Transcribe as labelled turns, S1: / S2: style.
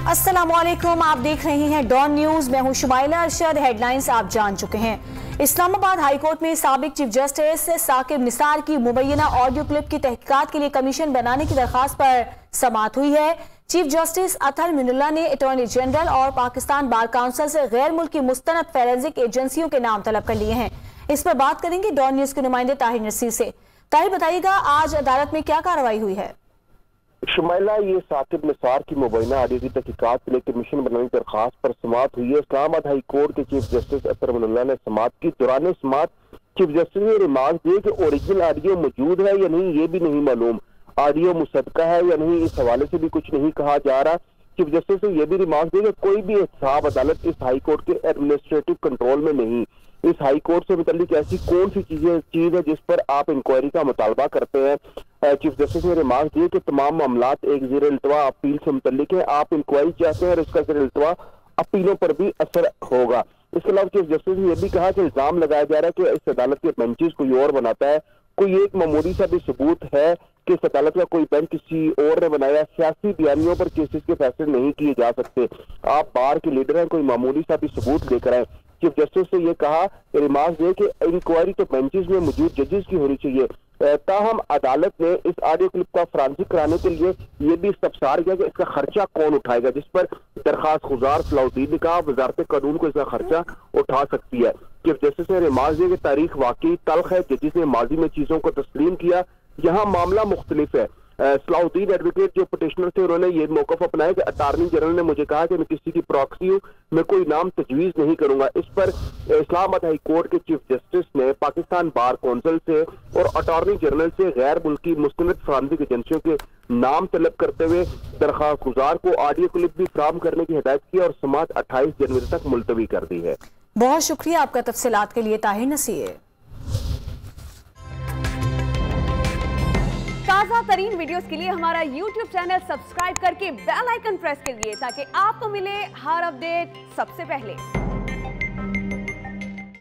S1: अस्सलामुअलैकुम, आप देख रहे हैं डॉन न्यूज। मैं हूं शुमाइला अरशद। हेडलाइंस आप जान चुके हैं। इस्लामाबाद हाई कोर्ट में साबिक चीफ जस्टिस साकिब निसार की मुबैना ऑडियो क्लिप की तहकीकात के लिए कमीशन बनाने की दरखास्त पर समाअत हुई है। चीफ जस्टिस अतहर मिनुल्लाह ने अटॉर्नी जनरल और पाकिस्तान बार काउंसिल से गैर मुल्की मुस्तनद फोरेंसिक एजेंसियों के नाम तलब कर लिए हैं। इस पर बात करेंगे डॉन न्यूज के नुमाइंदे ताहिर नसीर से। ताहिर, बताइएगा आज अदालत में क्या कार्रवाई हुई है?
S2: शुमाइला, ये साकिब निसार की मुबैना ऑडियो की तहकीकात के लिए कमीशन बनाने की दरखास्त पर समाअत हुई है। इस्लामाबाद हाई कोर्ट के चीफ जस्टिस अतहर मिनुल्लाह ने समाअत की। दौरान समाअत चीफ जस्टिस ने रिमार्क दिए कि ओरिजिनल ऑडियो मौजूद है या नहीं ये भी नहीं मालूम, ऑडियो मुसद्दका है या नहीं इस हवाले से भी कुछ नहीं कहा जा रहा। चीफ जस्टिस ने यह भी रिमार्क दिया कि कोई भी एहतसाब अदालत इस हाई कोर्ट के एडमिनिस्ट्रेटिव कंट्रोल में नहीं। इस हाई कोर्ट से मुताल्लिक ऐसी कौन सी चीज है जिस पर आप इंक्वायरी का मुतालबा करते हैं। चीफ जस्टिस ने रिमार्क दिए कि तमाम मामलात एक ज़ेर इल्तवा अपील से मुताल्लिक है। आप इंक्वायरी चाहते हैं और इसका ज़ेर इल्तवा अपीलों पर भी असर होगा। इसके अलावा चीफ जस्टिस ने यह भी कहा कि इल्जाम लगाया जा रहा है कि इस अदालत के बेंचेस कोई और बनाता है। कोई एक मामूली सा भी सबूत है कि इस अदालत का कोई बेंच किसी और ने बनाया। सियासी बयानियों पर केसेस के फैसले नहीं किए जा सकते। आप बार के लीडर हैं, कोई मामूली सा भी सबूत लेकर आए। चीफ जस्टिस ने यह कहा, रिमार्क दिए कि इंक्वायरी तो बेंचेस में मौजूद जजेस की होनी चाहिए। ताहम अदालत ने इस ऑडियो क्लिप का फ्रांसिक कराने के लिए यह भी इस्तफसार किया कि इसका खर्चा कौन उठाएगा, जिस पर दरखास्त गुजार सलाउद्दीन ने कहा वजारत कानून को इसका खर्चा उठा सकती है। चीफ जस्टिस ने रिमार्क दिया कि तारीख वाकई तल्ख है। जजेस ने माजी में चीजों को तस्लीम किया, यहाँ मामला मुख्तलिफ है। सलाउद्दीन एडवोकेट जो पिटिशनर थे उन्होंने ये मौकफ अपनाया कि अटॉर्नी जनरल ने मुझे कहा कि मैं किसी की प्रॉक्सी हूँ, मैं कोई नाम तजवीज नहीं करूंगा। इस पर इस्लामाबाद हाई कोर्ट के चीफ जस्टिस ने पाकिस्तान बार काउंसिल से और अटॉर्नी जनरल से गैर मुल्की मुस्तनद फोरेंसिक एजेंसियों के नाम तलब करते हुए दरखास्त गुजार को ऑडियो क्लिप भी फराहम करने की हिदायत की और समाअत 28 जनवरी तक मुलतवी कर दी है।
S1: बहुत शुक्रिया आपका तफसीलात के लिए ताहिर नसीर।
S3: ताज़ा तरीन वीडियोस के लिए हमारा YouTube चैनल सब्सक्राइब करके बेल आइकन प्रेस करिए ताकि आपको मिले हर अपडेट सबसे पहले।